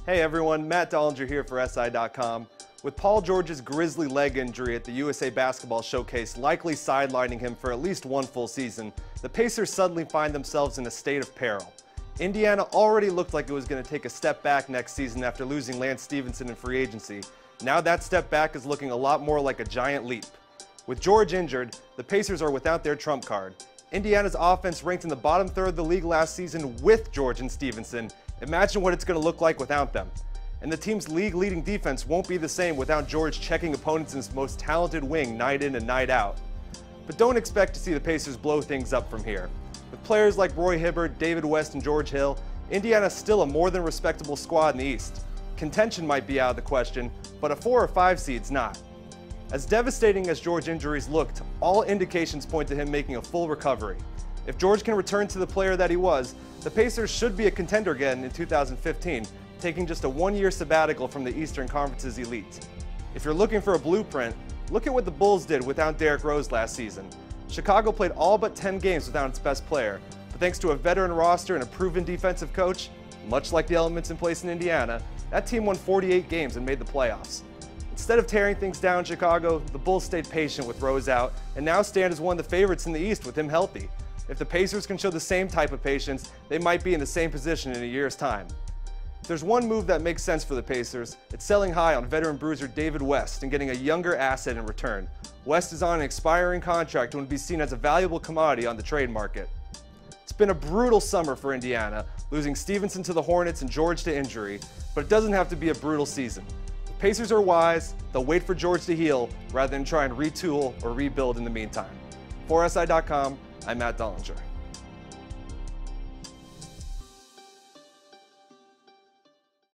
Hey everyone, Matt Dollinger here for SI.com. With Paul George's grisly leg injury at the USA Basketball Showcase likely sidelining him for at least one full season, the Pacers suddenly find themselves in a state of peril. Indiana already looked like it was going to take a step back next season after losing Lance Stephenson in free agency. Now that step back is looking a lot more like a giant leap. With George injured, the Pacers are without their trump card. Indiana's offense ranked in the bottom third of the league last season with George and Stephenson. Imagine what it's going to look like without them. And the team's league-leading defense won't be the same without George checking opponents in his most talented wing night in and night out. But don't expect to see the Pacers blow things up from here. With players like Roy Hibbert, David West, and George Hill, Indiana's still a more than respectable squad in the East. Contention might be out of the question, but a 4 or 5 seed's not. As devastating as George's injuries looked, all indications point to him making a full recovery. If George can return to the player that he was, the Pacers should be a contender again in 2015, taking just a one-year sabbatical from the Eastern Conference's elite. If you're looking for a blueprint, look at what the Bulls did without Derrick Rose last season. Chicago played all but 10 games without its best player, but thanks to a veteran roster and a proven defensive coach, much like the elements in place in Indiana, that team won 48 games and made the playoffs. Instead of tearing things down in Chicago, the Bulls stayed patient with Rose out and now stand as one of the favorites in the East with him healthy. If the Pacers can show the same type of patience, they might be in the same position in a year's time. If there's one move that makes sense for the Pacers, it's selling high on veteran bruiser David West and getting a younger asset in return. West is on an expiring contract and would be seen as a valuable commodity on the trade market. It's been a brutal summer for Indiana, losing Stephenson to the Hornets and George to injury, but it doesn't have to be a brutal season. The Pacers are wise, they'll wait for George to heal rather than try and retool or rebuild in the meantime. For SI.com, I'm Matt Dollinger.